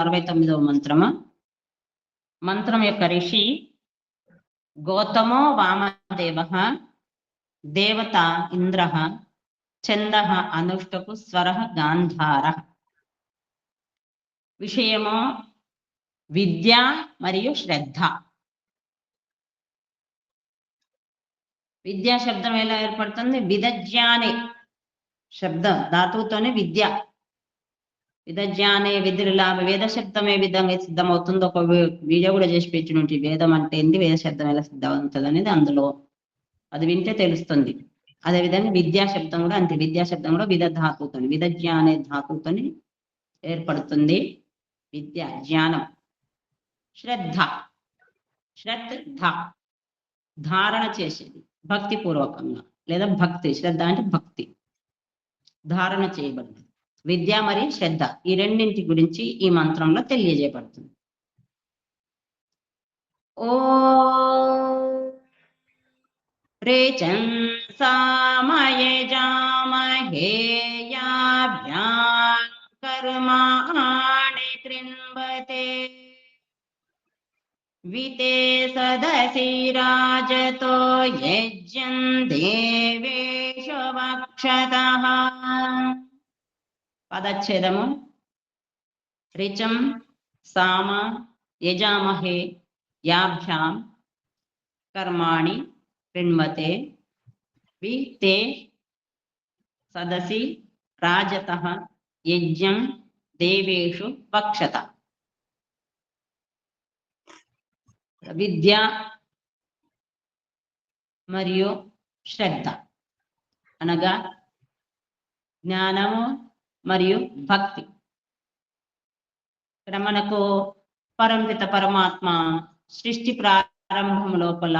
69వ మంత్రము. మంత్రం యొక్క ఋషి గౌతమో వామదేవ, దేవత ఇంద్ర, ఛంద అనుష్ఠకు, స్వర గాంధార. విషయము విద్య మరియు శ్రద్ధ. విద్యా శబ్దం ఎలా ఏర్పడుతుంది? విదజ్ఞానే శబ్దం ధాతువుతోనే విద్య. విదజ్ఞానే విద్రులాభ. వేద శబ్దం ఏ విధంగా సిద్ధమవుతుందో ఒక వీడియో కూడా చేసి పెట్టినట్టు. వేదం అంటే ఏంటి, వేద శబ్దం ఎలా సిద్ధమవుతుంది అనేది అందులో అది వింటే తెలుస్తుంది. అదేవిధంగా విద్యా శబ్దం కూడా అంతే. విద్యా శబ్దం కూడా విద ధాతువుతో, విదజ్ఞానే ధాతువుతోని ఏర్పడుతుంది విద్య, జ్ఞానం. శ్రద్ధ, శ్రద్ధ ధారణ చేసేది భక్తి పూర్వకంగా, లేదా భక్తి. శ్రద్ధ అంటే భక్తి, ధారణ చేయబడింది. విద్య మరియు శ్రద్ధ ఈ రెండింటి గురించి ఈ మంత్రంలో తెలియజేయబడుతుంది. ఓ రేచం సామయజామహేయాభ్యాం కర్మాణి కృణ్వతే వితే సదసి రాజతో యజ్ఞం దేవేషు వక్షతః. పదచ్ఛేదము. రిచం సామ యజామహే యాభ్యాం కర్మాణి కృణ్వతే వితే సదసి రాజతః యజ్ఞం దేవేషు వక్షతః. విద్య మరియు శ్రద్ధ అనగా జ్ఞానము మరియు భక్తి. ఇక్కడ మనకు పరంపిత పరమాత్మ సృష్టి ప్రారంభం లోపల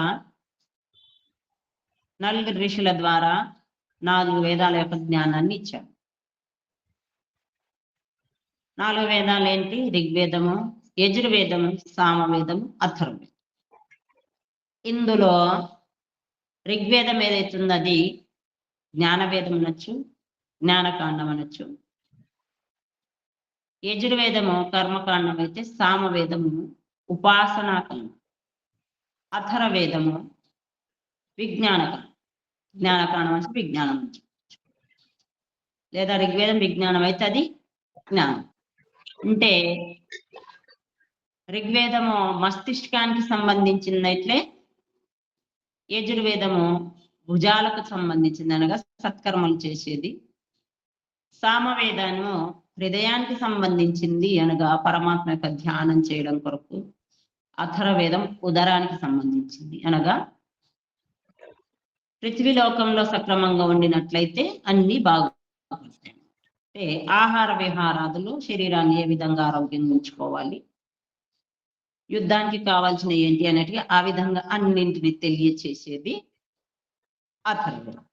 4 ఋషుల ద్వారా 4 వేదాల యొక్క జ్ఞానాన్ని ఇచ్చాడు. 4 వేదాలు ఏంటి? ఋగ్వేదము, యజుర్వేదము, సామవేదము, అథర్వవేదం. ఇందులో ఋగ్వేదం ఏదైతుందో అది జ్ఞానవేదం అనొచ్చు, జ్ఞానకాండం అనొచ్చు. యజుర్వేదము కర్మకాండం అయితే, సామవేదము ఉపాసనాకాండం, అథర్వవేదము విజ్ఞానకాండం. జ్ఞానకాండం అంటే విజ్ఞానం నుంచి, లేదా ఋగ్వేదం విజ్ఞానం అయితే అది జ్ఞానం. అంటే ఋగ్వేదము మస్తిష్కానికి సంబంధించినట్లే యజుర్వేదము భుజాలకు సంబంధించింది, అనగా సత్కర్మలు చేసేది. సామవేదము హృదయానికి సంబంధించింది, అనగా పరమాత్మ యొక్క ధ్యానం చేయడం కొరకు. అథర్వవేదం ఉదరానికి సంబంధించింది, అనగా పృథ్వీలోకంలో సక్రమంగా ఉండినట్లయితే అన్ని బాగుంటాయి. అంటే ఆహార విహారాదులు, శరీరాన్ని ఏ విధంగా ఆరోగ్యంగా ఉంచుకోవాలి, యుద్ధానికి కావాల్సిన ఏంటి అన్నట్టుగా ఆ విధంగా అన్నింటిని తెలియచేసేది అథర్వవేదం.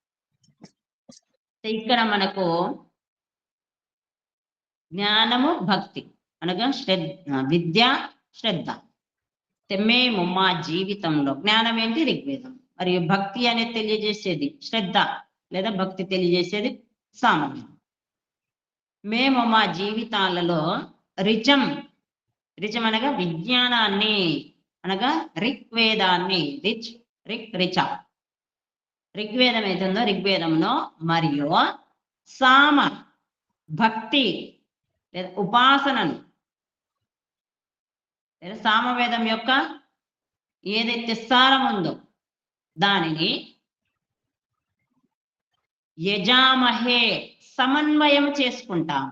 ఇక్కడ మనకు జ్ఞానము భక్తి అనగా విద్య శ్రద్ధ. మేము మా జీవితంలో జ్ఞానం ఏంటి? ఋగ్వేదం. మరియు భక్తి అనేది తెలియజేసేది శ్రద్ధ, లేదా భక్తి తెలియజేసేది సామవేదం. మేము మా జీవితాలలో రిచం, రిచం అనగా విజ్ఞానాన్ని, అనగా ఋగ్వేదాన్ని, రిచ ఋగ్వేదం అవుతుందో ఋగ్వేదంలో, మరియు సామ భక్తి లేదా ఉపాసనను, లేదా సామవేదం యొక్క ఏదైతే సారం ఉందో దానిని యజామహే సమన్వయం చేసుకుంటాం.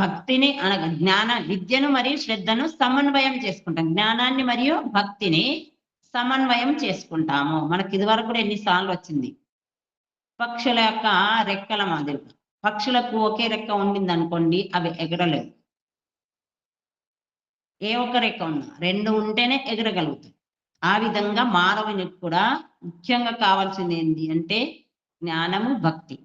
భక్తిని అనగా జ్ఞాన విద్యను మరియు శ్రద్ధను సమన్వయం చేసుకుంటాం. జ్ఞానాన్ని మరియు భక్తిని సమన్వయం చేసుకుంటాము. మనకి ఇదివరకు కూడా ఎన్నిసార్లు వచ్చింది. పక్షుల యొక్క రెక్కల మాదిరిగా, పక్షులకు ఒకే రెక్క ఉండింది అనుకోండి, అవి ఎగరలేవు. ఏ ఒక్క రెక్క ఉన్నా 2 ఉంటేనే ఎగరగలుగుతాయి. ఆ విధంగా మానవునికి కూడా ముఖ్యంగా కావాల్సింది ఏంటి అంటే జ్ఞానము, భక్తి,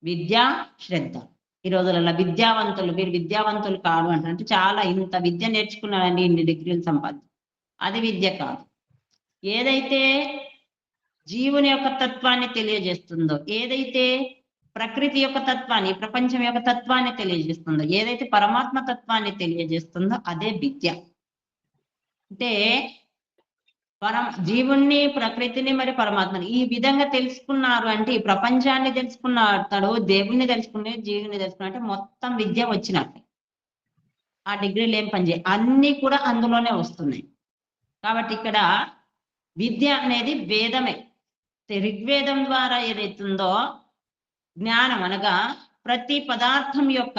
విద్య, శ్రద్ధ. ఈ రోజులలో విద్యావంతులు, మీరు విద్యావంతులు కాదు అంటే చాలా ఇంత విద్య నేర్చుకున్నారండి, ఇన్ని డిగ్రీలు సంపాదించి, అది విద్య కాదు. ఏదైతే జీవుని యొక్క తత్వాన్ని తెలియజేస్తుందో, ఏదైతే ప్రకృతి యొక్క తత్వాన్ని, ప్రపంచం యొక్క తత్వాన్ని తెలియజేస్తుందో, ఏదైతే పరమాత్మ తత్వాన్ని తెలియజేస్తుందో అదే విద్య. అంటే జీవుణ్ణి, ప్రకృతిని, మరి పరమాత్మని ఈ విధంగా తెలుసుకున్నారు అంటే, ఈ ప్రపంచాన్ని తెలుసుకున్నాడు, దేవుణ్ణి తెలుసుకునే, జీవుని తెలుసుకున్నా అంటే మొత్తం విద్య వచ్చినట్టు. ఆ డిగ్రీలు ఏం పనిచేయ, అన్ని కూడా అందులోనే వస్తున్నాయి. కాబట్టి ఇక్కడ విద్య అనేది వేదమే. ఋగ్వేదం ద్వారా ఏదైతుందో జ్ఞానం అనగా ప్రతి పదార్థం యొక్క,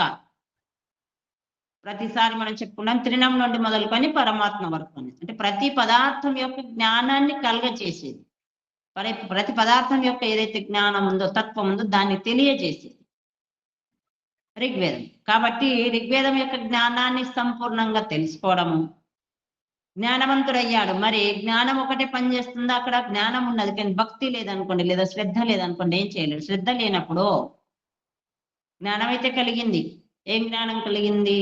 ప్రతిసారి మనం చెప్పుకున్నాం త్రిణం నుండి మొదలుకొని పరమాత్మ వరకు అని, అంటే ప్రతి పదార్థం యొక్క జ్ఞానాన్ని కలగజేసేది. ప్రతి పదార్థం యొక్క ఏదైతే జ్ఞానం ఉందో, తత్వం ఉందో దాన్ని తెలియజేసేది ఋగ్వేదం. కాబట్టి ఋగ్వేదం యొక్క జ్ఞానాన్ని సంపూర్ణంగా తెలుసుకోవడము, జ్ఞానవంతుడయ్యాడు. మరి జ్ఞానం ఒకటే పనిచేస్తుందా? అక్కడ జ్ఞానం ఉన్నది కానీ భక్తి లేదనుకోండి, లేదా శ్రద్ధ లేదనుకోండి, ఏం చేయలేడు. శ్రద్ధ లేనప్పుడు జ్ఞానం అయితే కలిగింది. ఏం జ్ఞానం కలిగింది?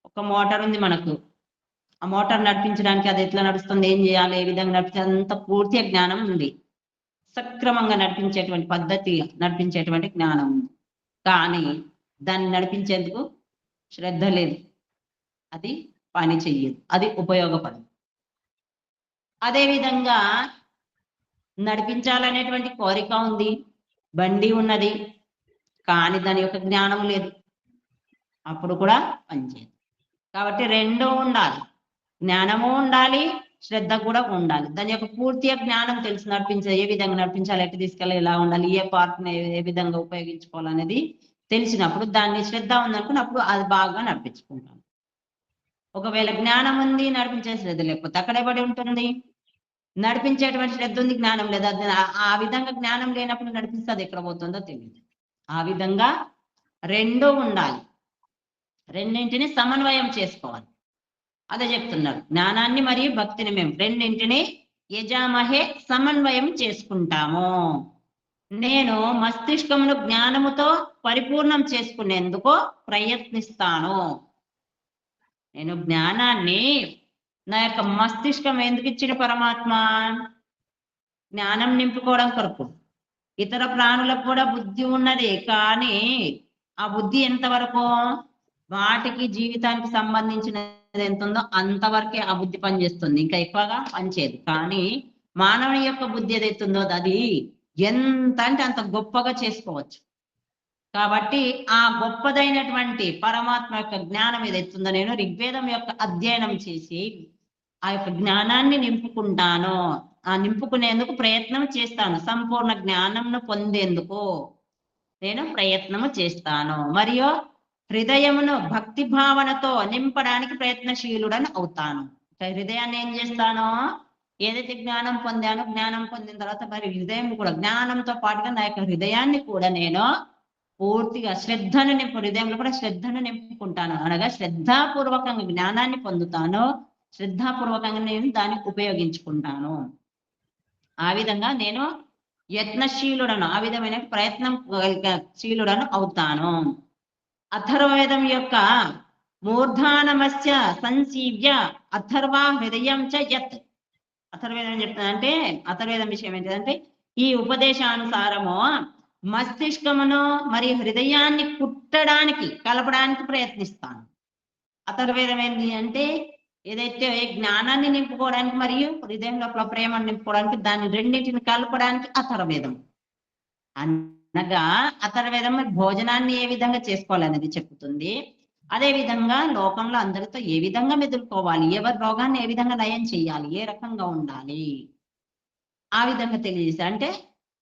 ఒక మోటార్ ఉంది మనకు, ఆ మోటార్ నడిపించడానికి అది ఎట్లా నడుస్తుంది, ఏం చేయాలి, ఏ విధంగా నడిపించాలి, అంత పూర్తిగా జ్ఞానం ఉంది. సక్రమంగా నడిపించేటువంటి పద్ధతి, నడిపించేటువంటి జ్ఞానం ఉంది. కానీ దాన్ని నడిపించేందుకు శ్రద్ధ లేదు, అది పని చెయ్యదు, అది ఉపయోగపడదు. అదేవిధంగా నడిపించాలనేటువంటి కోరిక ఉంది, బండి ఉన్నది, కానీ దాని యొక్క జ్ఞానం లేదు, అప్పుడు కూడా పనిచేయదు. కాబట్టి రెండూ ఉండాలి, జ్ఞానము ఉండాలి, శ్రద్ధ కూడా ఉండాలి. దాని యొక్క పూర్తిగా జ్ఞానం తెలిసి నడిపించాలి, ఏ విధంగా నడిపించాలి, ఎట్లా తీసుకెళ్ళి, ఎలా ఉండాలి, ఏ పార్ట్ని ఏ విధంగా ఉపయోగించుకోవాలనేది తెలిసినప్పుడు, దాన్ని శ్రద్ధ ఉందనుకున్నప్పుడు అది బాగా నడిపించుకుంటాం. ఒకవేళ జ్ఞానం ఉంది, నడిపించే శ్రద్ధ లేకపోతే అక్కడే పడి ఉంటుంది. నడిపించేటువంటి శ్రద్ధ ఉంది, జ్ఞానం లేదు. అది ఆ విధంగా జ్ఞానం లేనప్పుడు నడిపిస్తే అది ఎక్కడ పోతుందో తెలియదు. ఆ విధంగా రెండూ ఉండాలి, రెండింటిని సమన్వయం చేసుకోవాలి. అదే చెప్తున్నారు, జ్ఞానాన్ని మరియు భక్తిని మేము రెండింటిని యజామహే సమన్వయం చేసుకుంటాము. నేను మస్తిష్కమును జ్ఞానముతో పరిపూర్ణం చేసుకునేందుకు ప్రయత్నిస్తాను. నేను జ్ఞానాన్ని, నా యొక్క మస్తిష్కం ఎందుకు ఇచ్చిన పరమాత్మ? జ్ఞానం నింపుకోవడం కొరకు. ఇతర ప్రాణులకు కూడా బుద్ధి ఉన్నది, కానీ ఆ బుద్ధి ఎంతవరకు? వాటికి జీవితానికి సంబంధించినది ఎంత ఉందో అంతవరకే ఆ బుద్ధి పనిచేస్తుంది, ఇంకా ఎక్కువగా పనిచేయదు. కానీ మానవుని యొక్క బుద్ధి ఏదైతుందో అది ఎంత అంటే అంత గొప్పగా చేసుకోవచ్చు. కాబట్టి ఆ గొప్పదైనటువంటి పరమాత్మ యొక్క జ్ఞానం ఏదైతుందో నేను ఋగ్వేదం యొక్క అధ్యయనం చేసి ఆ యొక్క జ్ఞానాన్ని నింపుకుంటాను, ఆ నింపుకునేందుకు ప్రయత్నం చేస్తాను. సంపూర్ణ జ్ఞానంను పొందేందుకు నేను ప్రయత్నము చేస్తాను. మరియు హృదయమును భక్తి భావనతో నింపడానికి ప్రయత్నశీలుడని అవుతాను. హృదయాన్ని ఏం చేస్తాను? ఏదైతే జ్ఞానం పొందానో, జ్ఞానం పొందిన తర్వాత మరి హృదయం కూడా, జ్ఞానంతో పాటుగా నా యొక్క హృదయాన్ని కూడా నేను పూర్తిగా శ్రద్ధను హృదయంలో కూడా శ్రద్ధను నింపుకుంటాను. అనగా శ్రద్ధాపూర్వకంగా జ్ఞానాన్ని పొందుతాను, శ్రద్ధాపూర్వకంగా నేను దాన్ని ఉపయోగించుకుంటాను. ఆ విధంగా నేను యత్నశీలుడను, ఆ విధమైన ప్రయత్నం శీలుడను అవుతాను. అథర్వవేదం యొక్క మూర్ధానమస్య సంసీవ్య అథర్వ హృదయం చ యత్. అథర్వేదం చెప్తుందంటే, అథర్వేదం విషయం ఏంటంటే, ఈ ఉపదేశానుసారము మస్తిష్కమును మరియు హృదయాన్ని కుట్టడానికి, కలపడానికి ప్రయత్నిస్తాను. అథర్వేదం ఏంటి అంటే, ఏదైతే జ్ఞానాన్ని నింపుకోవడానికి మరియు హృదయం లోపల ప్రేమను నింపుకోవడానికి, దాన్ని రెండింటిని కలపడానికి అథర్వేదం. అనగా అథర్వేదం భోజనాన్ని ఏ విధంగా చేసుకోవాలనేది చెప్తుంది. అదే విధంగా లోకంలో అందరితో ఏ విధంగా మెదులుకోవాలి, ఎవరి రోగాన్ని ఏ విధంగా నయం చేయాలి, ఏ రకంగా ఉండాలి, ఆ విధంగా తెలియజేస్తారు. అంటే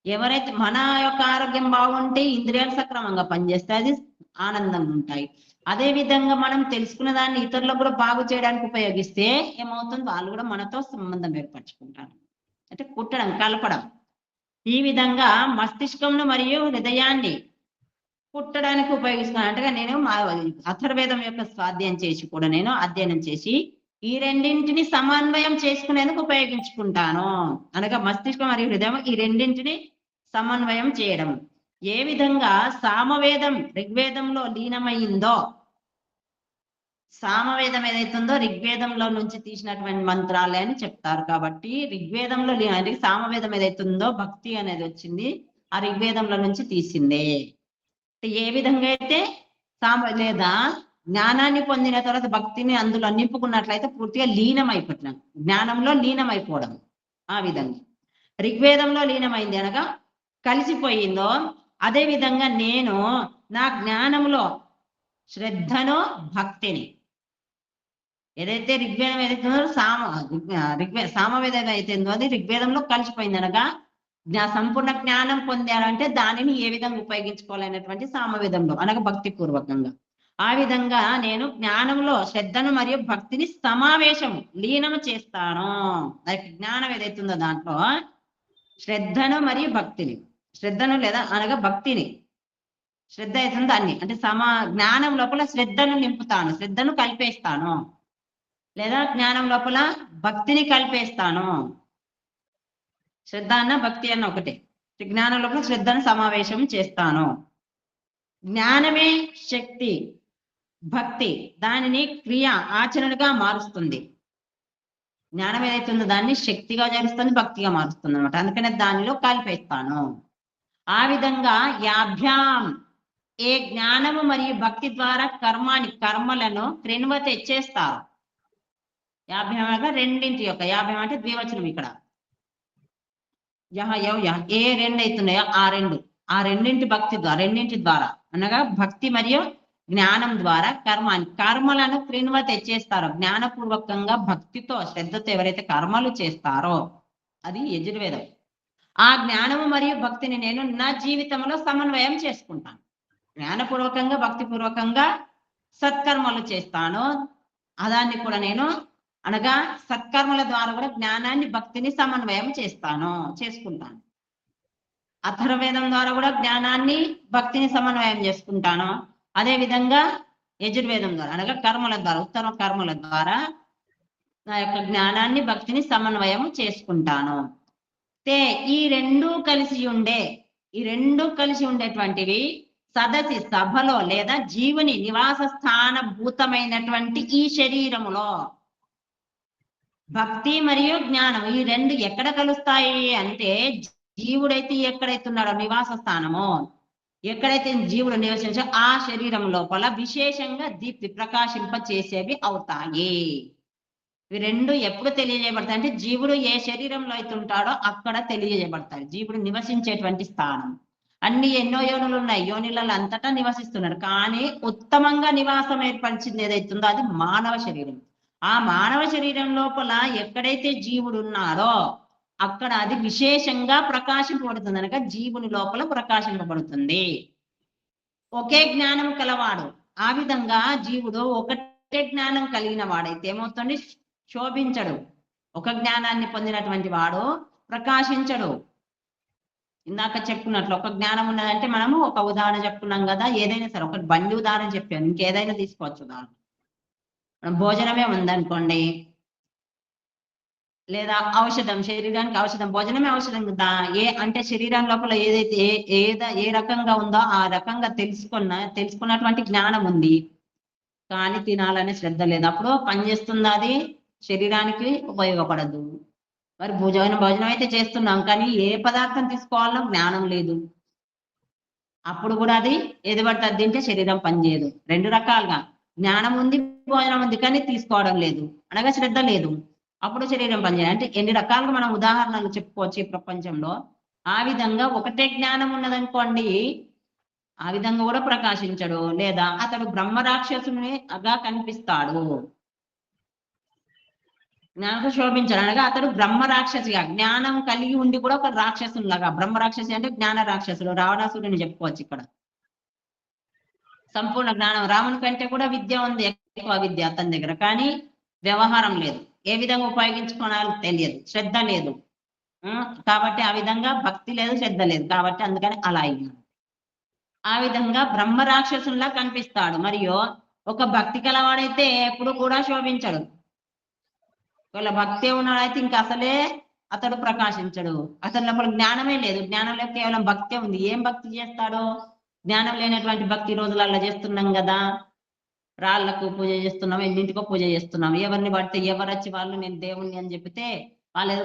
ఎవరైతే మన యొక్క ఆరోగ్యం బాగుంటే ఇంద్రియాలు సక్రమంగా పనిచేస్తాయి, అది ఆనందంగా ఉంటాయి. అదే విధంగా మనం తెలుసుకున్న దాన్ని ఇతరులకు కూడా బాగు చేయడానికి ఉపయోగిస్తే ఏమవుతుంది? వాళ్ళు కూడా మనతో సంబంధం ఏర్పరచుకుంటారు. అంటే కుట్టడం, కలపడం. ఈ విధంగా మస్తిష్కంను మరియు హృదయాన్ని కుట్టడానికి ఉపయోగిస్తున్నాను. అంటే నేను మా అథర్వేదం యొక్క స్వాధ్యాయం చేసి కూడా నేను అధ్యయనం చేసి ఈ రెండింటిని సమన్వయం చేసుకునేందుకు ఉపయోగించుకుంటాను. అనగా మస్తిష్కం మరియు హృదయం ఈ రెండింటిని సమన్వయం చేయడం. ఏ విధంగా సామవేదం ఋగ్వేదంలో లీనమైందో, సామవేదం ఏదైతుందో ఋగ్వేదంలో నుంచి తీసినటువంటి మంత్రాలే అని చెప్తారు. కాబట్టి ఋగ్వేదంలో సామవేదం ఏదైతుందో భక్తి అనేది వచ్చింది, ఆ ఋగ్వేదంలో నుంచి తీసిందే. ఏ విధంగా అయితే లేదా జ్ఞానాన్ని పొందిన తర్వాత భక్తిని అందులో నింపుకున్నట్లయితే పూర్తిగా లీనమైపోతున్నాం, జ్ఞానంలో లీనమైపోవడం. ఆ విధంగా ఋగ్వేదంలో లీనమైంది అనగా కలిసిపోయిందో, అదే విధంగా నేను నా జ్ఞానంలో శ్రద్ధను భక్తిని ఏదైతే ఋగ్వేదం ఏదైతుందో సామవేదం అయితుందో అది ఋగ్వేదంలో కలిసిపోయింది అనగా సంపూర్ణ జ్ఞానం పొందాలంటే దానిని ఏ విధంగా ఉపయోగించుకోవాలనేటువంటి సామవేదంలో అనగా భక్తి పూర్వకంగా. ఆ విధంగా నేను జ్ఞానంలో శ్రద్ధను మరియు భక్తిని సమావేశం లీనం చేస్తాను. జ్ఞానం ఏదైతుందో దాంట్లో శ్రద్ధను మరియు భక్తిని, శ్రద్ధను లేదా అనగా భక్తిని, శ్రద్ధ అవుతుంది దాన్ని అంటే జ్ఞానం లోపల శ్రద్ధను నింపుతాను, శ్రద్ధను కలిపేస్తాను, లేదా జ్ఞానం లోపల భక్తిని కలిపేస్తాను. శ్రద్ధ అన్న భక్తి అన్న ఒకటే. జ్ఞానం లోపల శ్రద్ధను సమావేశం చేస్తాను. జ్ఞానమే శక్తి, భక్తి దానిని క్రియ ఆచరణగా మారుస్తుంది. జ్ఞానం ఏదైతుందో దాన్ని శక్తిగా చేరుస్తుంది, భక్తిగా మారుస్తుంది అనమాట. అందుకనే దానిలో కలిపేస్తాను. ఆ విధంగా యాభ్యాం ఏ జ్ఞానము మరియు భక్తి ద్వారా కర్మలను క్రిన్వ తెచ్చేస్తారు. యాభ్యాం అనగా రెండింటి యొక్క, యాభ్యాం అంటే ద్వివచనం ఇక్కడ. ఏ రెండు అవుతున్నాయో ఆ రెండింటి భక్తి ద్వారా, రెండింటి ద్వారా అనగా భక్తి మరియు జ్ఞానం ద్వారా కర్మలను క్రిన్వ తెచ్చేస్తారో, జ్ఞానపూర్వకంగా భక్తితో శ్రద్ధతో ఎవరైతే కర్మలు చేస్తారో అది యజుర్వేదం. ఆ జ్ఞానము మరియు భక్తిని నేను నా జీవితంలో సమన్వయం చేసుకుంటాను. జ్ఞానపూర్వకంగా భక్తిపూర్వకంగా సత్కర్మలు చేస్తాను. అదాన్ని కూడా నేను అనగా సత్కర్మల ద్వారా కూడా జ్ఞానాన్ని భక్తిని సమన్వయం చేసుకుంటాను. అథర్వవేదం ద్వారా కూడా జ్ఞానాన్ని భక్తిని సమన్వయం చేసుకుంటాను. అదే విధంగా యజుర్వేదం ద్వారా అనగా కర్మల ద్వారా, ఉత్తమ కర్మల ద్వారా నా యొక్క జ్ఞానాన్ని భక్తిని సమన్వయం చేసుకుంటాను. ఈ రెండు కలిసి ఉండేటువంటివి సదసి సభలో లేదా జీవుని నివాస స్థానభూతమైనటువంటి ఈ శరీరములో భక్తి మరియు జ్ఞానం ఈ రెండు ఎక్కడ కలుస్తాయి అంటే, జీవుడైతే ఎక్కడైతే ఉన్నాడో నివాస స్థానము, ఎక్కడైతే జీవుడు నివసించో ఆ శరీరం లోపల విశేషంగా దీప్తి ప్రకాశింప చేసేవి అవుతాయి. ఇవి రెండు ఎప్పుడు తెలియజేయబడతాయి అంటే, జీవుడు ఏ శరీరంలో అయితే ఉంటాడో అక్కడ తెలియజేయబడతాయి. జీవుడు నివసించేటువంటి స్థానం. అన్ని ఎన్నో యోనులు ఉన్నాయి, యోనిలలో అంతటా నివసిస్తున్నాడు. కానీ ఉత్తమంగా నివాసం ఏర్పరిచింది ఏదైతుందో అది మానవ శరీరం. ఆ మానవ శరీరం లోపల ఎక్కడైతే జీవుడు ఉన్నాడో అక్కడ అది విశేషంగా ప్రకాశింపబడుతుంది అనగా జీవుని లోపల ప్రకాశింపబడుతుంది. ఒకే జ్ఞానం కలవాడు. ఆ విధంగా జీవుడు ఒకటే జ్ఞానం కలిగిన వాడైతే ఏమవుతుంది, శోభించడు. ఒక జ్ఞానాన్ని పొందినటువంటి వాడు ప్రకాశించడు. ఇందాక చెప్పుకున్నట్లు ఒక జ్ఞానం ఉన్నదంటే మనము ఒక ఉదాహరణ చెప్పుకున్నాం కదా, ఏదైనా సరే ఒక బండి ఉదాహరణ చెప్పాను, ఇంకేదైనా తీసుకోవచ్చు ఉదాహరణ. భోజనమే ఉందనుకోండి, లేదా ఔషధం, శరీరానికి ఔషధం, భోజనమే ఔషధం కదా. అంటే శరీరం లోపల ఏదైతే ఏ రకంగా ఉందో ఆ రకంగా తెలుసుకున్నటువంటి జ్ఞానం ఉంది, కానీ తినాలనే శ్రద్ధ లేదు. అప్పుడు పనిచేస్తుంది, అది శరీరానికి ఉపయోగపడదు. మరి భోజనం అయితే చేస్తున్నాం, కానీ ఏ పదార్థం తీసుకోవాలో జ్ఞానం లేదు. అప్పుడు కూడా అది ఏది పడితే అది తింటే శరీరం పనిచేయదు. రెండు రకాలుగా జ్ఞానం ఉంది, భోజనం ఉంది, కానీ తీసుకోవడం లేదు అనగా శ్రద్ధ లేదు. అప్పుడు శరీరం పనిచేయాలి. అంటే ఎన్ని రకాలుగా మనం ఉదాహరణలు చెప్పుకోవచ్చు ఈ ప్రపంచంలో. ఆ విధంగా ఒకటే జ్ఞానం ఉన్నదనుకోండి, ఆ విధంగా కూడా ప్రకాశించడు, లేదా అతడు బ్రహ్మ రాక్షసునిగా కనిపిస్తాడు. జ్ఞానంతో శోభించాడు అనగా అతడు బ్రహ్మ రాక్షసిగా, జ్ఞానం కలిగి ఉండి కూడా ఒక రాక్షసులాగా. బ్రహ్మ రాక్షసి అంటే జ్ఞాన రాక్షసులు, రావణాసురుని చెప్పుకోవచ్చు ఇక్కడ. సంపూర్ణ జ్ఞానం, రాముని కంటే కూడా విద్య ఉంది, ఎక్కువ విద్య అతని దగ్గర, కానీ వ్యవహారం లేదు, ఏ విధంగా ఉపయోగించుకోవాలో తెలియదు, శ్రద్ధ లేదు. కాబట్టి ఆ విధంగా భక్తి లేదు, శ్రద్ధ లేదు, కాబట్టి అందుకని అలా అయ్యాడు. ఆ విధంగా బ్రహ్మ రాక్షసుల్లా కనిపిస్తాడు. మరియు ఒక భక్తి కలవాడైతే ఎప్పుడు కూడా శోభించడు. ఒకవేళ భక్తి ఉన్నాడైతే ఇంకా అసలే అతడు ప్రకాశించడు. అతని లోపల జ్ఞానమే లేదు, జ్ఞానం లేక కేవలం భక్తే ఉంది. ఏం భక్తి చేస్తాడో, జ్ఞానం లేనటువంటి భక్తి రోజులలో చేస్తున్నాం కదా. రాళ్లకు పూజ చేస్తున్నాం, ఎన్నింటికో పూజ చేస్తున్నాం. ఎవరిని పడితే ఎవరు వచ్చి వాళ్ళు నేను దేవుణ్ణి అని చెప్తే వాళ్ళు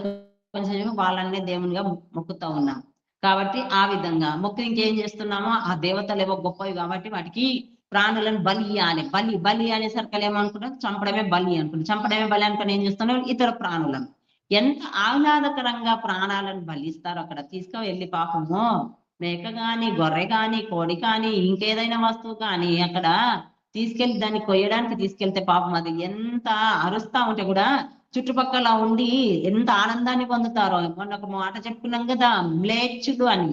కొంచెం వాళ్ళనే దేవునిగా మొక్కుతూ ఉన్నాం. కాబట్టి ఆ విధంగా మొక్కు ఇంకేం చేస్తున్నామో ఆ దేవతలు ఏవో గొప్పవి కాబట్టి వాటికి ప్రాణులను బలి ఇవ్వాలి. బలి అనేసరికి ఏమనుకుంటాం, చంపడమే బలి అనుకుంటాం. చంపడమే బలి అనుకుని ఏం చేస్తున్నాం, ఇతర ప్రాణులను ఎంత ఆహ్లాదకరంగా ప్రాణాలను బలిస్తారు. అక్కడ తీసుకువెళ్ళి పాపము మేక గాని, గొర్రె కాని, కోడి కాని, ఇంకేదైనా వస్తువు కానీ అక్కడ తీసుకెళ్లి దాన్ని కొయ్యడానికి తీసుకెళ్తే పాపం అది ఎంత అరుస్తా ఉంటే కూడా చుట్టుపక్కల ఉండి ఎంత ఆనందాన్ని పొందుతారో. మొన్న ఒక మాట చెప్పుకున్నాం కదా, మ్లేచ్చులు అని.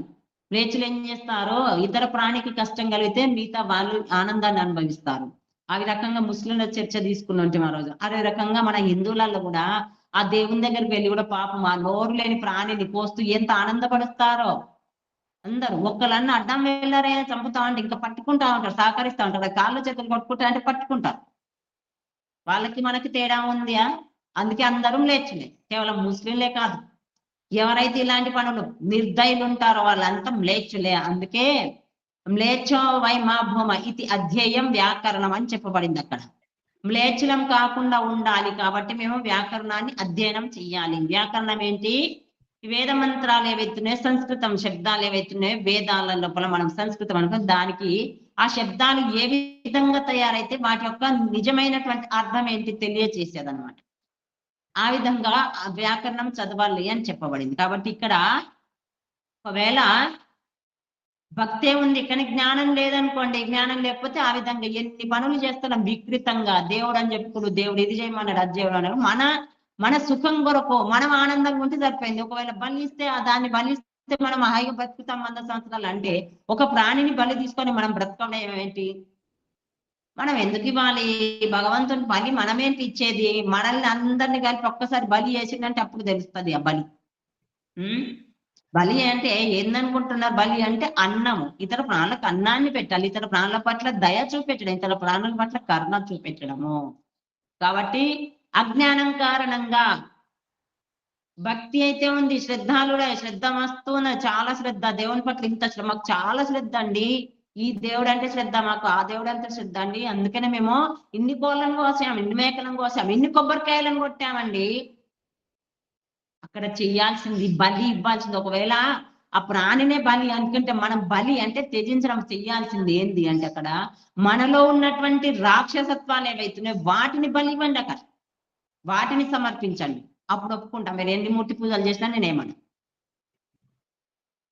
మ్లేచ్చులు ఏం చేస్తారో, ఇతర ప్రాణికి కష్టం కలిగితే మిగతా వాళ్ళు ఆనందాన్ని అనుభవిస్తారు. ఆ రకంగా ముస్లింల చర్చ తీసుకున్నట్టు ఆ రోజు. అదే రకంగా మన హిందువులలో కూడా ఆ దేవుని దగ్గరికి వెళ్ళి కూడా పాపం ఆ నోరు లేని ప్రాణిని కోస్తూ ఎంత ఆనందపడుస్తారో. అందరూ ఒక్కలన్నా అడ్డం వెళ్ళారే చంపుతా ఉంటే ఇంకా పట్టుకుంటా ఉంటారు, సహకరిస్తా ఉంటారు. కాళ్ళు చేతులు కొట్టుకుంటా అంటే పట్టుకుంటారు. వాళ్ళకి మనకి తేడా ఉందా? అందుకే అందరూ మ్లేచ్చులే, కేవలం ముస్లింలే కాదు. ఎవరైతే ఇలాంటి పనులు నిర్దయులు ఉంటారో వాళ్ళంతా మ్లేచ్చులే. అందుకే మ్లేచ్ఛో వై మా భూమ ఇది అధ్యేయం వ్యాకరణం అని చెప్పబడింది అక్కడ. మ్లేచ్ఛలం కాకుండా ఉండాలి కాబట్టి మేము వ్యాకరణాన్ని అధ్యయనం చెయ్యాలి. వ్యాకరణం ఏంటి? వేద మంత్రాలు ఏవైతున్నాయో, సంస్కృతం శబ్దాలు ఏవైతున్నాయో వేదాల లోపల మనం సంస్కృతం అనుకో, దానికి ఆ శబ్దాలు ఏ విధంగా తయారైతే వాటి యొక్క నిజమైనటువంటి అర్థం ఏంటి తెలియచేసేదన్నమాట. ఆ విధంగా వ్యాకరణం చదవాలి అని చెప్పబడింది. కాబట్టి ఇక్కడ ఒకవేళ భక్తే ఉంది కానీ జ్ఞానం లేదనుకోండి, జ్ఞానం లేకపోతే ఆ విధంగా ఎన్ని పనులు చేస్తున్నాం వికృతంగా. దేవుడు అని చెప్పుకుడు, దేవుడు ఇది చేయమన్నాడు, అది చేయమన్నాడు. మన సుఖం కొరకు మనం ఆనందంగా ఉంటే సరిపోయింది. ఒకవేళ బలిస్తే దాన్ని బలిస్తే మనం హాయిగా బ్రతుకుతాం 100 సంవత్సరాలు అంటే, ఒక ప్రాణిని బలి తీసుకొని మనం బ్రతకడం ఏంటి? మనం ఎందుకు ఇవ్వాలి? భగవంతుని బలి మనమేంటి ఇచ్చేది? మనల్ని అందరిని కలిపి ఒక్కసారి బలి చేసిందంటే అప్పుడు తెలుస్తుంది ఆ బలి. బలి అంటే ఏందనుకుంటున్నారు? బలి అంటే అన్నము. ఇతర ప్రాణులకు అన్నాన్ని పెట్టాలి, ఇతర ప్రాణుల పట్ల దయ చూపెట్టడం, ఇతర ప్రాణుల పట్ల కరుణ చూపెట్టడము. కాబట్టి అజ్ఞానం కారణంగా భక్తి అయితే ఉంది, శ్రద్ధాలుడే, శ్రద్ధ మస్తున్న చాలా శ్రద్ధ దేవుని పట్ల. ఇంత మాకు చాలా శ్రద్ధ అండి, ఈ దేవుడు అంటే శ్రద్ధ, మాకు ఆ దేవుడు అంటే శ్రద్ధ అండి. అందుకనే మేము ఇన్ని కోళ్ళను కోసాం, ఇన్ని మేకలను కోసాం, ఇన్ని కొబ్బరికాయలను కొట్టామండి. అక్కడ చెయ్యాల్సింది బలి ఇవ్వాల్సింది. ఒకవేళ ఆ ప్రాణినే బలి అనుకుంటే, మనం బలి అంటే త్యజించడం, చెయ్యాల్సింది ఏంది అంటే అక్కడ మనలో ఉన్నటువంటి రాక్షసత్వాలు ఏవైతున్నాయో వాటిని బలి ఇవ్వండి, అక్కడ వాటిని సమర్పించండి. అప్పుడు ఒప్పుకుంటాం. మీరు ఎన్ని మూర్తి పూజలు చేసినా నేనేమను.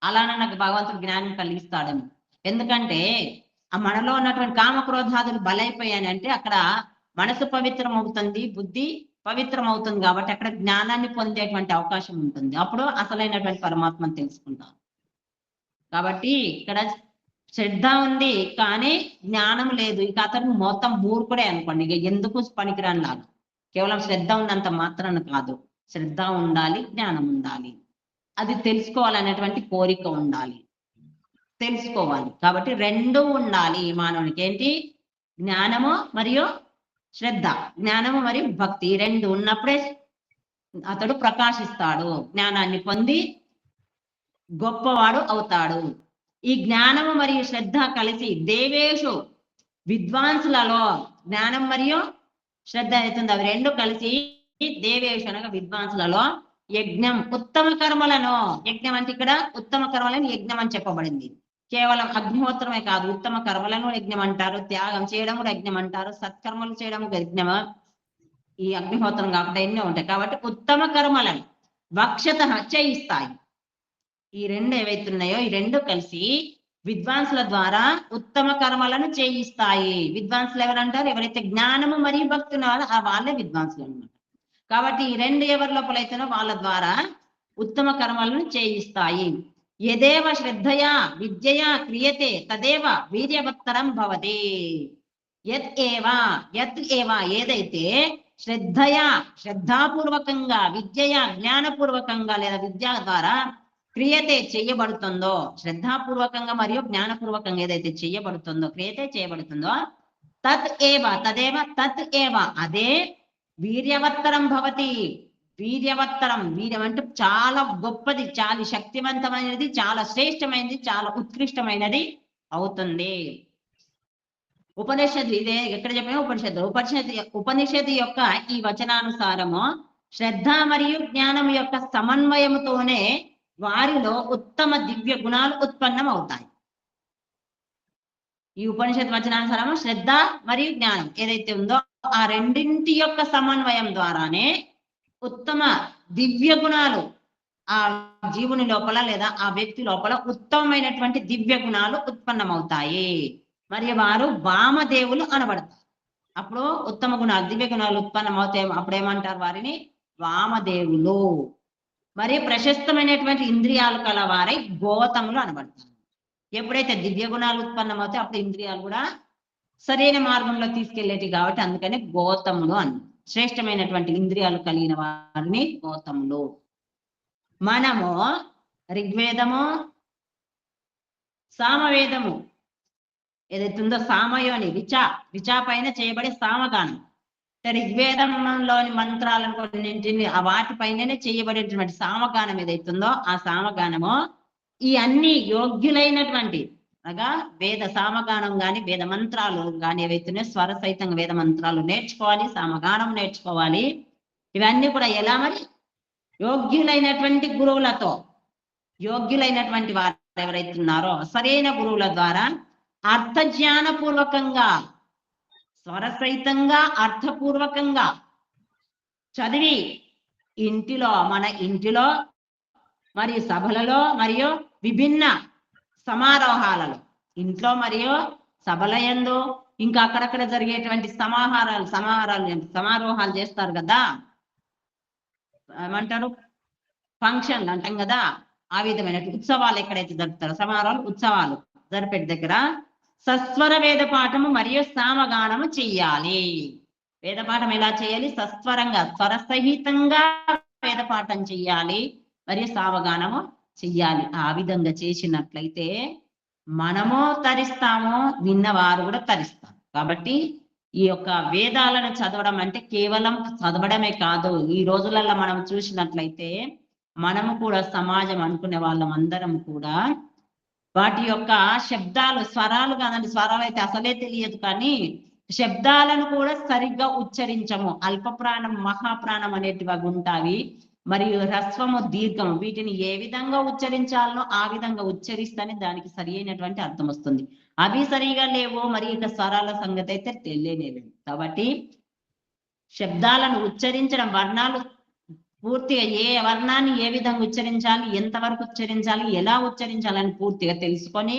అలానే నాకు భగవంతుడు జ్ఞానం కలిగిస్తాడని. ఎందుకంటే ఆ మనలో ఉన్నటువంటి కామక్రోధాదులు బలైపోయాని అంటే అక్కడ మనసు పవిత్రం అవుతుంది, బుద్ధి పవిత్రం అవుతుంది. కాబట్టి అక్కడ జ్ఞానాన్ని పొందేటువంటి అవకాశం ఉంటుంది. అప్పుడు అసలైనటువంటి పరమాత్మను తెలుసుకుంటాం. కాబట్టి ఇక్కడ శ్రద్ధ ఉంది కానీ జ్ఞానం లేదు. ఇక అతను మొత్తం మూర్ఖుడే అనుకోండి, ఇక ఎందుకు పనికిరాని లాగా. కేవలం శ్రద్ధ ఉన్నంత మాత్రాన కాదు, శ్రద్ధ ఉండాలి, జ్ఞానం ఉండాలి, అది తెలుసుకోవాలనేటువంటి కోరిక ఉండాలి, తెలుసుకోవాలి. కాబట్టి రెండు ఉండాలి మానవునికి. ఏంటి? జ్ఞానము మరియు శ్రద్ధ, జ్ఞానము మరియు భక్తి రెండు ఉన్నప్పుడే అతడు ప్రకాశిస్తాడు, జ్ఞానాన్ని పొంది గొప్పవాడు అవుతాడు. ఈ జ్ఞానము మరియు శ్రద్ధ కలిసి దేవేషు విద్వాంసులలో జ్ఞానం మరియు శ్రద్ధ అవుతుంది. అవి రెండు కలిసి దేవేషు అనగా విద్వాంసులలో యజ్ఞం ఉత్తమ కర్మలను, యజ్ఞం అంటే ఇక్కడ ఉత్తమ కర్మలను యజ్ఞం అని చెప్పబడింది. కేవలం అగ్నిహోత్రమే కాదు, ఉత్తమ కర్మలను యజ్ఞం అంటారు, త్యాగం చేయడం కూడా యజ్ఞం అంటారు, సత్కర్మలు చేయడం యజ్ఞం. ఈ అగ్నిహోత్రం కాకుండా ఎన్నో ఉంటాయి. కాబట్టి ఉత్తమ కర్మలను వక్షత చేయిస్తాయి. ఈ రెండు ఏవైతున్నాయో ఈ రెండు కలిసి విద్వాంసుల ద్వారా ఉత్తమ కర్మలను చేయిస్తాయి. విద్వాంసులు ఎవరంటారు? ఎవరైతే జ్ఞానము మరియు భక్తి ఉన్నారో వాళ్ళే విద్వాంసులు అన్నమాట. కాబట్టి ఈ రెండు ఎవరి లోపలైతేనో వాళ్ళ ద్వారా ఉత్తమ కర్మలను చేయిస్తాయి. యదేవ శ్రద్ధయా విద్యయా క్రియతే తదేవ వీర్యవత్తరం భవతి. యత్ ఏవా ఏదైతే శ్రద్ధయా శ్రద్ధాపూర్వకంగా, విద్యయా జ్ఞానపూర్వకంగా లేదా విద్య ద్వారా క్రియతే చేయబడుతుందో, శ్రద్ధాపూర్వకంగా మరియు జ్ఞానపూర్వకంగా ఏదైతే చేయబడుతుందో, క్రియతే చేయబడుతుందో తత్ ఏవ అదే వీర్యవత్తరం భవతి. వీర్యవత్తరం, వీర్యం అంటే చాలా గొప్పది, చాలా శక్తివంతమైనది, చాలా శ్రేష్టమైనది, చాలా ఉత్కృష్టమైనది అవుతుంది. ఉపనిషత్తు ఇదే ఎక్కడ చెప్పామో ఉపనిషత్తు యొక్క ఈ వచనానుసారము శ్రద్ధ మరియు జ్ఞానం యొక్క సమన్వయముతోనే వారిలో ఉత్తమ దివ్య గుణాలు ఉత్పన్నం అవుతాయి. ఈ ఉపనిషత్ వచనానుసారం శ్రద్ధ మరియు జ్ఞానం ఏదైతే ఉందో ఆ రెండింటి యొక్క సమన్వయం ద్వారానే ఉత్తమ దివ్య గుణాలు ఆ జీవుని లోపల లేదా ఆ వ్యక్తి లోపల ఉత్తమమైనటువంటి దివ్య గుణాలు ఉత్పన్నమవుతాయి. మరియు వారు వామదేవులు అనబడతారు. అప్పుడు ఉత్తమ గుణాలు దివ్య గుణాలు ఉత్పన్నమవుతాయి. అప్పుడు ఏమంటారు? వారిని వామదేవులు. మరియు ప్రశస్తమైనటువంటి ఇంద్రియాలు కల వారై గోతములు అనబడతారు. ఎప్పుడైతే దివ్య గుణాలు ఉత్పన్నమవుతాయి అప్పుడు ఇంద్రియాలు కూడా సరైన మార్గంలో తీసుకెళ్లేటి కాబట్టి అందుకని గోతములు అని శ్రేష్టమైనటువంటి ఇంద్రియాలు కలిగిన వారిని గోతములు. మనము ఋగ్వేదము సామవేదము ఏదైతే ఉందో సామయోని రిచా పైన చేయబడే సామగానం, ఋగ్వేదంలోని మంత్రాలను కొన్నింటిని ఆ వాటిపైననే చేయబడేటువంటి సామగానం ఏదైతుందో ఆ సామగానము ఈ అన్ని యోగ్యులైనటువంటి అనగా వేద సామగానం కానీ వేద మంత్రాలు కానీ ఏవైతున్నాయో స్వర సహితంగా వేద మంత్రాలు నేర్చుకోవాలి, సామగానం నేర్చుకోవాలి. ఇవన్నీ కూడా ఎలా? మరి యోగ్యులైనటువంటి గురువులతో, యోగ్యులైనటువంటి వారు ఎవరైతే ఉన్నారో సరైన గురువుల ద్వారా అర్థజ్ఞానపూర్వకంగా స్వరసహితంగా అర్థపూర్వకంగా చదివి ఇంటిలో మన ఇంటిలో మరియు సభలలో మరియు విభిన్న సమారోహాలలో ఇంట్లో మరియు సభల యందు ఇంకా అక్కడక్కడ జరిగేటువంటి సమారోహాలు చేస్తారు కదా, ఏమంటారు ఫంక్షన్లు అంటాం కదా, ఆ విధమైన ఉత్సవాలు ఎక్కడైతే జరుపుతారో సమారోహాలు ఉత్సవాలు జరిపే దగ్గర సస్వర వేద పాఠము మరియు సామగానము చెయ్యాలి. వేదపాఠం ఎలా చేయాలి? సస్వరంగా స్వరసహితంగా వేదపాఠం చెయ్యాలి మరియు సామగానము చెయ్యాలి. ఆ విధంగా చేసినట్లయితే మనము తరిస్తాము, విన్నవారు కూడా తరిస్తారు. కాబట్టి ఈ యొక్క వేదాలను చదవడం అంటే కేవలం చదవడమే కాదు. ఈ రోజులలో మనం చూసినట్లయితే మనము కూడా సమాజం అనుకునే వాళ్ళం అందరం కూడా వాటి యొక్క శబ్దాలు స్వరాలు కాదండి, స్వరాలు అయితే అసలే తెలియదు, కానీ శబ్దాలను కూడా సరిగ్గా ఉచ్చరించము. అల్పప్రాణం మహాప్రాణం అనేటివి ఉంటాయి. మరియు హ్రస్వము దీర్ఘము వీటిని ఏ విధంగా ఉచ్చరించాలనో ఆ విధంగా ఉచ్చరిస్తేనే దానికి సరి అయినటువంటి అర్థం వస్తుంది. అవి సరిగా లేవు, మరి ఇక స్వరాల సంగతి అయితే తెలియలేదు. కాబట్టి శబ్దాలను ఉచ్చరించడం, వర్ణాలు పూర్తిగా ఏ వర్ణాన్ని ఏ విధంగా ఉచ్చరించాలి, ఎంతవరకు ఉచ్చరించాలి, ఎలా ఉచ్చరించాలని పూర్తిగా తెలుసుకొని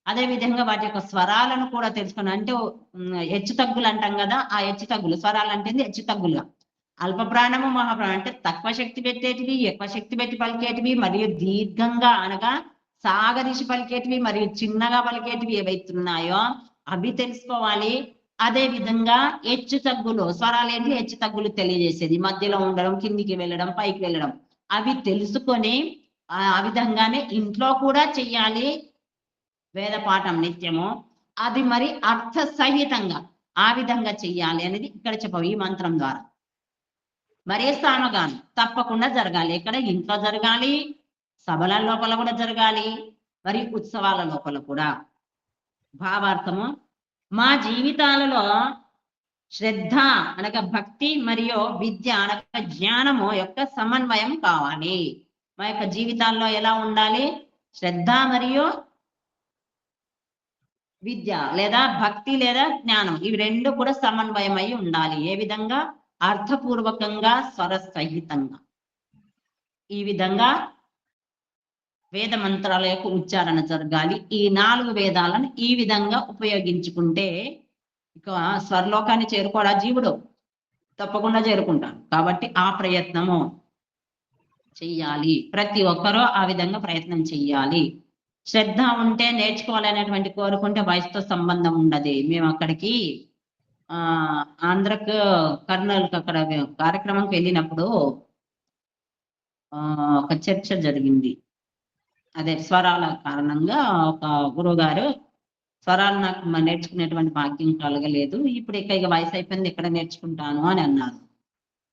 అదే విధంగా వాటి యొక్క స్వరాలను కూడా తెలుసుకొని, అంటే హెచ్చు తగ్గులు అంటాం కదా, ఆ హెచ్చు తగ్గులు స్వరాలు అంటే హెచ్చు తగ్గులుగా అల్ప ప్రాణము మహాప్రాణం అంటే తక్కువ శక్తి పెట్టేటివి, ఎక్కువ శక్తి పెట్టి పలికేటివి, మరియు దీర్ఘంగా అనగా సాగదీసి పలికేటివి, మరియు చిన్నగా పలికేటివి ఏవైతున్నాయో అవి తెలుసుకోవాలి. అదే విధంగా హెచ్చు తగ్గులు స్వరాలు ఏంటి? హెచ్చు తగ్గులు తెలియజేసేది, మధ్యలో ఉండడం, కిందికి వెళ్ళడం, పైకి వెళ్ళడం, అవి తెలుసుకొని ఆ విధంగానే ఇంట్లో కూడా చెయ్యాలి వేద పాఠం నిత్యము. అది మరి అర్థ సహితంగా ఆ విధంగా చెయ్యాలి అనేది ఇక్కడ చెప్పవు ఈ మంత్రం ద్వారా. మరే సామగానం తప్పకుండా జరగాలి. ఎక్కడ? ఇంట్లో జరగాలి, సభల లోపల కూడా జరగాలి, మరి ఉత్సవాల లోపల కూడా. భావార్థము: మా జీవితాలలో శ్రద్ధ అనగా భక్తి మరియు విద్య అనగా జ్ఞానము యొక్క సమన్వయం కావాలి. మా యొక్క జీవితాల్లో ఎలా ఉండాలి? శ్రద్ధ మరియు విద్య లేదా భక్తి లేదా జ్ఞానం ఇవి రెండు కూడా సమన్వయం అయి ఉండాలి. ఏ విధంగా? అర్థపూర్వకంగా స్వరసహితంగా. ఈ విధంగా వేద మంత్రాల యొక్క ఉచ్చారణ జరగాలి. ఈ 4 వేదాలను ఈ విధంగా ఉపయోగించుకుంటే ఇక స్వర్లోకాన్ని చేరుకోడా జీవుడు? తప్పకుండా చేరుకుంటాడు. కాబట్టి ఆ ప్రయత్నము చెయ్యాలి. ప్రతి ఒక్కరూ ఆ విధంగా ప్రయత్నం చెయ్యాలి. శ్రద్ధ ఉంటే నేర్చుకోవాలనేటువంటి కోరుకుంటే వయసుతో సంబంధం ఉండదు. మేము అక్కడికి ఆంధ్రకు కర్నూలుకి అక్కడ కార్యక్రమంకి వెళ్ళినప్పుడు ఒక చర్చ జరిగింది. అదే స్వరాల కారణంగా ఒక గురువు గారు స్వరాలు నాకు నేర్చుకునేటువంటి భాగ్యం కలగలేదు, ఇప్పుడు ఇక వయసు అయిపోయింది, ఎక్కడ నేర్చుకుంటాను అని అన్నారు.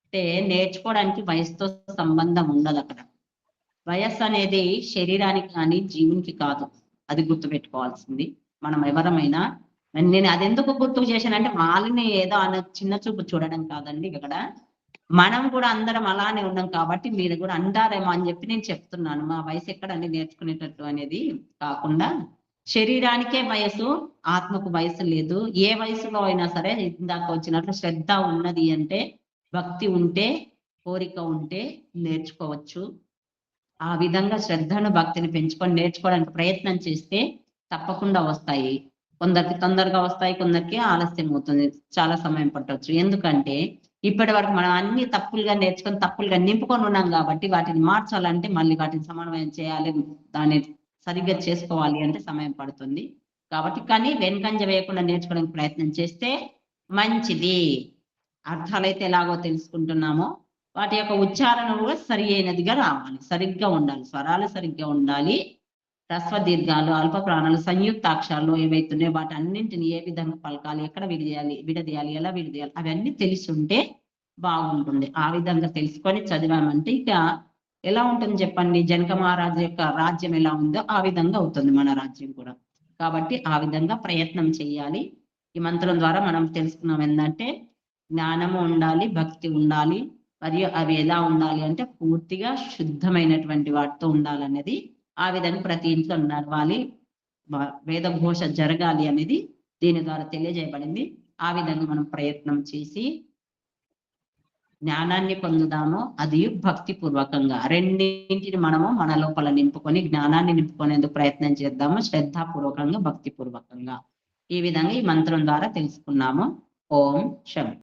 అంటే నేర్చుకోవడానికి వయసుతో సంబంధం ఉండదు. అక్కడ వయస్సు అనేది శరీరానికి కానీ జీవునికి కాదు. అది గుర్తుపెట్టుకోవాల్సింది. మనం ఎవరమైనా, నేను అది ఎందుకు గుర్తు చేశానంటే వాళ్ళని ఏదో చిన్న చూపు చూడడం కాదండి. ఇక్కడ మనం కూడా అందరం అలానే ఉన్నాం కాబట్టి మీరు కూడా అంటారేమో అని చెప్పి నేను చెప్తున్నాను. మా వయసు ఎక్కడండి నేర్చుకునేటట్టు అనేది కాకుండా, శరీరానికే వయసు, ఆత్మకు వయసు లేదు. ఏ వయసులో అయినా సరే ఇందాక వచ్చినట్లు శ్రద్ధ ఉన్నది అంటే, భక్తి ఉంటే, కోరిక ఉంటే నేర్చుకోవచ్చు. ఆ విధంగా శ్రద్ధను, భక్తిని పెంచుకొని నేర్చుకోవడానికి ప్రయత్నం చేస్తే తప్పకుండా వస్తాయి. కొందరికి తొందరగా వస్తాయి, కొందరికి ఆలస్యం అవుతుంది. చాలా సమయం పట్టొచ్చు. ఎందుకంటే ఇప్పటి వరకు మనం అన్ని తప్పులుగా నేర్చుకొని, తప్పులుగా నింపుకొని ఉన్నాం కాబట్టి వాటిని మార్చాలంటే మళ్ళీ వాటిని సమన్వయం చేయాలి. దాన్ని సరిగ్గా చేసుకోవాలి అంటే సమయం పడుతుంది. కాబట్టి కానీ వెనుకంజ వేయకుండా నేర్చుకోవడానికి ప్రయత్నం చేస్తే మంచిది. అర్థాలైతే ఎలాగో తెలుసుకుంటున్నామో వాటి యొక్క ఉచ్చారణ కూడా సరి అయినదిగా రావాలి. సరిగ్గా ఉండాలి. స్వరాలు సరిగ్గా ఉండాలి. హ్రస్వ దీర్ఘాలు, అల్ప ప్రాణాలు, సంయుక్తాక్షరాలు ఏవైతున్నాయో వాటన్నింటిని ఏ విధంగా పలకాలి, ఎక్కడ విడదీయాలి, ఎలా విడదీయాలి అవన్నీ తెలిసి ఉంటే బాగుంటుంది. ఆ విధంగా తెలుసుకొని చదివామంటే ఇక ఎలా ఉంటుంది చెప్పండి? జనక మహారాజు యొక్క రాజ్యం ఎలా ఉందో ఆ విధంగా అవుతుంది మన రాజ్యం కూడా. కాబట్టి ఆ విధంగా ప్రయత్నం చేయాలి. ఈ మంత్రం ద్వారా మనం తెలుసుకున్నాం ఏంటంటే జ్ఞానము ఉండాలి, భక్తి ఉండాలి. మరియు అవి ఎలా ఉండాలి అంటే పూర్తిగా శుద్ధమైనటువంటి వాటితో ఉండాలనేది, ఆ విధంగా ప్రతి ఇంట్లో నడవాలి, వేద ఘోష జరగాలి అనేది దీని ద్వారా తెలియజేయబడింది. ఆ విధంగా మనం ప్రయత్నం చేసి జ్ఞానాన్ని పొందుదాము. అది భక్తి పూర్వకంగా. రెండింటిని మనము మన లోపల నింపుకొని జ్ఞానాన్ని నింపుకునేందుకు ప్రయత్నం చేద్దాము. శ్రద్ధాపూర్వకంగా, భక్తి పూర్వకంగా. ఈ విధంగా ఈ మంత్రం ద్వారా తెలుసుకున్నాము. ఓం శం.